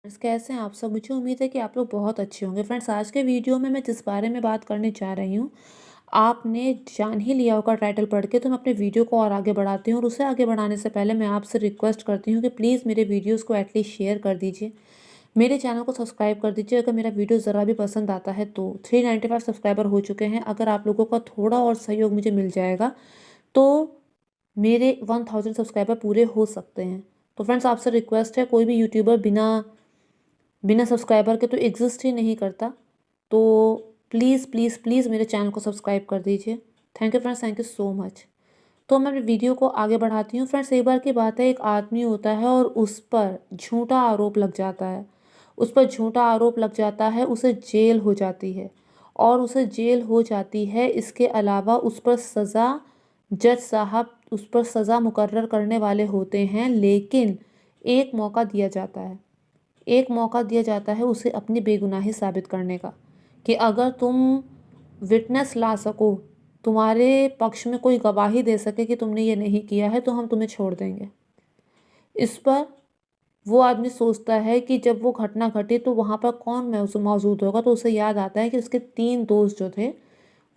Friends, कैसे हैं आप सब। मुझे उम्मीद है कि आप लोग बहुत अच्छे होंगे। फ्रेंड्स, आज के वीडियो में मैं जिस बारे में बात करने जा रही हूँ, आपने जान ही लिया होगा टाइटल पढ़ के। तो मैं अपने वीडियो को और आगे बढ़ाती हूँ, और उसे आगे बढ़ाने से पहले मैं आपसे रिक्वेस्ट करती हूँ कि प्लीज़ मेरे वीडियोज़ को एटलीस्ट शेयर कर दीजिए, मेरे चैनल को सब्सक्राइब कर दीजिए अगर मेरा वीडियो ज़रा भी पसंद आता है तो। 395 सब्सक्राइबर हो चुके हैं। अगर आप लोगों का थोड़ा और सहयोग मुझे मिल जाएगा तो मेरे 1000 सब्सक्राइबर पूरे हो सकते हैं। तो फ्रेंड्स, आपसे रिक्वेस्ट है, कोई भी यूट्यूबर बिना बिना सब्सक्राइबर के तो एग्जिस्ट ही नहीं करता। तो प्लीज़ प्लीज़ प्लीज़ मेरे चैनल को सब्सक्राइब कर दीजिए। Thank you friends, thank you so much. तो मैं अपनी वीडियो को आगे बढ़ाती हूँ। फ्रेंड्स, एक बार की बात है, एक आदमी होता है और उस पर झूठा आरोप लग जाता है। उस पर झूठा आरोप लग जाता है, उसे जेल हो जाती है। और उसे जेल हो जाती है, इसके अलावा उस पर सज़ा, जज साहब उस पर सज़ा मुकर्रर करने वाले होते हैं, लेकिन एक मौका दिया जाता है। एक मौका दिया जाता है उसे अपनी बेगुनाही साबित करने का, कि अगर तुम विटनेस ला सको, तुम्हारे पक्ष में कोई गवाही दे सके कि तुमने ये नहीं किया है, तो हम तुम्हें छोड़ देंगे। इस पर वो आदमी सोचता है कि जब वो घटना घटी तो वहाँ पर कौन मौजूद होगा। तो उसे याद आता है कि उसके 3 दोस्त जो थे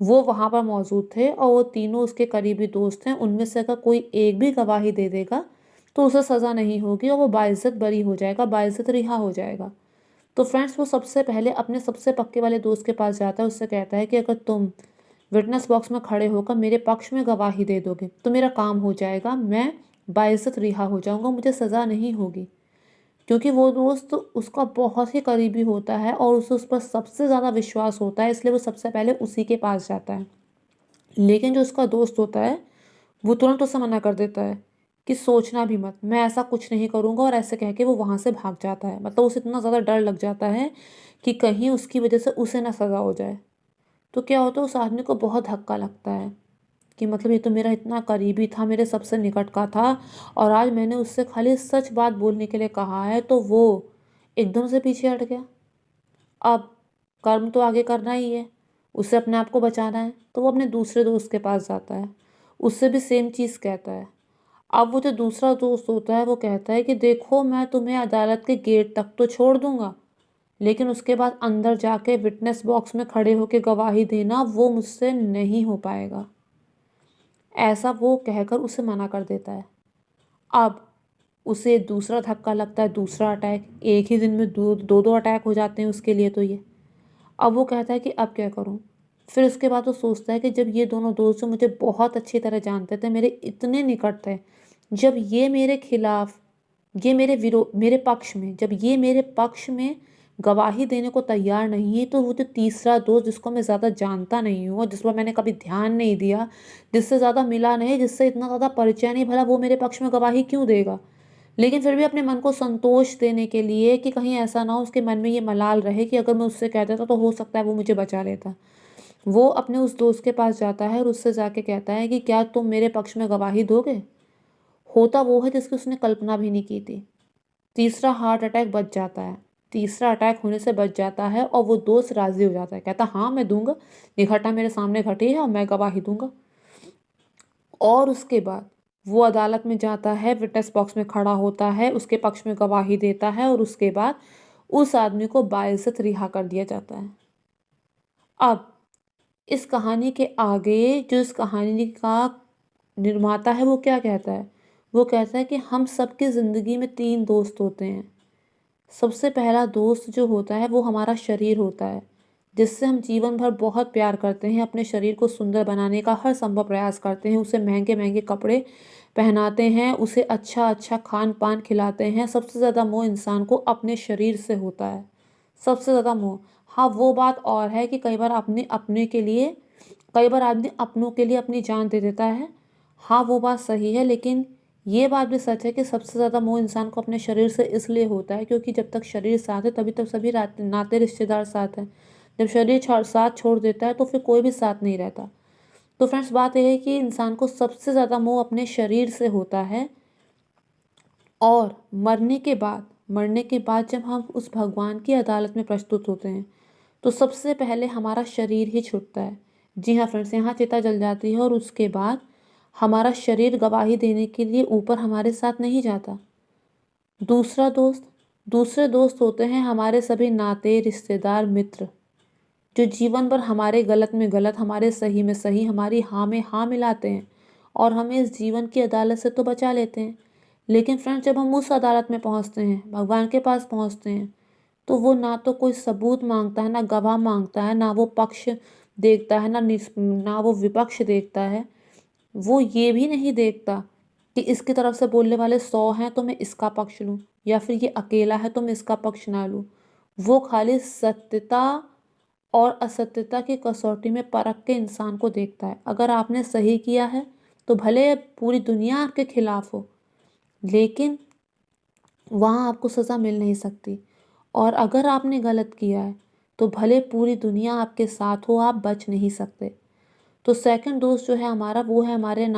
वो वहाँ पर मौजूद थे, और वो तीनों उसके करीबी दोस्त हैं। उनमें से अगर कोई एक भी गवाही दे देगा तो उसे सज़ा नहीं होगी और वो बाइज्जत बरी हो जाएगा, बाइज्जत रिहा हो जाएगा। तो फ्रेंड्स, वो सबसे पहले अपने सबसे पक्के वाले दोस्त के पास जाता है। उससे कहता है कि अगर तुम विटनेस बॉक्स में खड़े होकर मेरे पक्ष में गवाही दे दोगे तो मेरा काम हो जाएगा, मैं बाइज्जत रिहा हो जाऊंगा, मुझे सज़ा नहीं होगी। क्योंकि वो दोस्त उसका बहुत ही करीबी होता है और उसे उस पर सबसे ज़्यादा विश्वास होता है, इसलिए वो सबसे पहले उसी के पास जाता है। लेकिन जो उसका दोस्त होता है वो तुरंत उसे मना कर देता है कि सोचना भी मत, मैं ऐसा कुछ नहीं करूँगा, और ऐसे कह के वो वहाँ से भाग जाता है। मतलब उसे इतना ज़्यादा डर लग जाता है कि कहीं उसकी वजह से उसे ना सज़ा हो जाए। तो क्या होता है, उस आदमी को बहुत धक्का लगता है कि मतलब ये तो मेरा इतना करीबी था, मेरे सबसे निकट का था, और आज मैंने उससे खाली सच बात बोलने के लिए कहा है तो वो एकदम से पीछे हट गया। अब कर्म तो आगे करना ही है, उसे अपने आप को बचाना है। तो वो अपने दूसरे दोस्त के पास जाता है, उससे भी सेम चीज़ कहता है। अब वो जो दूसरा दोस्त होता है वो कहता है कि देखो, मैं तुम्हें अदालत के गेट तक तो छोड़ दूंगा, लेकिन उसके बाद अंदर जाके विटनेस बॉक्स में खड़े होकर गवाही देना वो मुझसे नहीं हो पाएगा। ऐसा वो कहकर उसे मना कर देता है। अब उसे दूसरा धक्का लगता है, दूसरा अटैक। एक ही दिन में दो दो दो अटैक हो जाते हैं उसके लिए तो ये। अब वो कहता है कि अब क्या करूं। फिर उसके बाद वो सोचता है कि जब ये दोनों दोस्त जो मुझे बहुत अच्छी तरह जानते थे, मेरे इतने निकट थे, जब ये मेरे खिलाफ, ये मेरे पक्ष में, जब ये मेरे पक्ष में गवाही देने को तैयार नहीं है, तो वो जो तीसरा दोस्त जिसको मैं ज़्यादा जानता नहीं हूँ, जिस पर मैंने कभी ध्यान नहीं दिया, जिससे ज़्यादा मिला नहीं, जिससे इतना ज़्यादा परिचय नहीं, भला वो मेरे पक्ष में गवाही क्यों देगा। लेकिन फिर भी अपने मन को संतोष देने के लिए कि कहीं ऐसा ना हो उसके मन में ये मलाल रहे कि अगर मैं उससे कह देता तो हो सकता है वो मुझे बचा लेता, वो अपने उस दोस्त के पास जाता है और उससे जाके कहता है कि क्या तुम मेरे पक्ष में गवाही दोगे। होता वो है जिसकी उसने कल्पना भी नहीं की थी। तीसरा हार्ट अटैक बच जाता है, तीसरा अटैक होने से बच जाता है, और वो दोस्त राजी हो जाता है, कहता हाँ मैं दूंगा, ये घटना मेरे सामने घटी है और मैं गवाही दूंगा। और उसके बाद वो अदालत में जाता है, विटनेस बॉक्स में खड़ा होता है, उसके पक्ष में गवाही देता है, और उसके बाद उस आदमी को बाइज्जत रिहा कर दिया जाता है। अब इस कहानी के आगे जो इस कहानी का निर्माता है वो क्या कहता है, वो कहता है कि हम सबकी ज़िंदगी में 3 दोस्त होते हैं। सबसे पहला दोस्त जो होता है वो हमारा शरीर होता है, जिससे हम जीवन भर बहुत प्यार करते हैं, अपने शरीर को सुंदर बनाने का हर संभव प्रयास करते हैं, उसे महंगे महंगे कपड़े पहनाते हैं, उसे अच्छा अच्छा खान पान खिलाते हैं। सबसे ज़्यादा मोह इंसान को अपने शरीर से होता है, सबसे ज़्यादा मोह। हाँ, वो बात और है कि कई बार अपने अपने के लिए, कई बार आदमी अपनों के लिए अपनी जान दे देता है। हाँ, वो बात सही है, लेकिन ये बात भी सच है कि सबसे ज़्यादा मोह इंसान को अपने शरीर से इसलिए होता है क्योंकि जब तक शरीर साथ है तभी तक सभी नाते रिश्तेदार साथ हैं। जब शरीर साथ छोड़ देता है तो फिर कोई भी साथ नहीं रहता। तो फ्रेंड्स, बात यह है कि इंसान को सबसे ज़्यादा मोह अपने शरीर से होता है। और मरने के बाद जब हम उस भगवान की अदालत में प्रस्तुत होते हैं तो सबसे पहले हमारा शरीर ही छूटता है। जी हाँ फ्रेंड्स, यहाँ चिता जल जाती है और उसके बाद हमारा शरीर गवाही देने के लिए ऊपर हमारे साथ नहीं जाता। दूसरा दोस्त दूसरे दोस्त होते हैं हमारे सभी नाते, रिश्तेदार, मित्र, जो जीवन भर हमारे गलत में गलत, हमारे सही में सही, हमारी हाँ में हाँ मिलाते हैं और हमें इस जीवन की अदालत से तो बचा लेते हैं। लेकिन फ्रेंड्स, जब हम उस अदालत में पहुंचते हैं, भगवान के पास पहुंचते हैं, तो वो ना तो कोई सबूत मांगता है, ना गवाह मांगता है, ना वो पक्ष देखता है, ना वो विपक्ष देखता है। वो ये भी नहीं देखता कि इसकी तरफ से बोलने वाले 100 हैं तो मैं इसका पक्ष लूँ, या फिर ये अकेला है तो मैं इसका पक्ष ना लूँ। वो खाली सत्यता और असत्यता की कसौटी में परख के इंसान को देखता है। अगर आपने सही किया है तो भले पूरी दुनिया आपके खिलाफ हो, लेकिन वहाँ आपको सज़ा मिल नहीं सकती। और अगर आपने गलत किया है तो भले पूरी दुनिया आपके साथ हो, आप बच नहीं सकते। तो सेकंड दोस्त जो है हमारा, वो है हमारे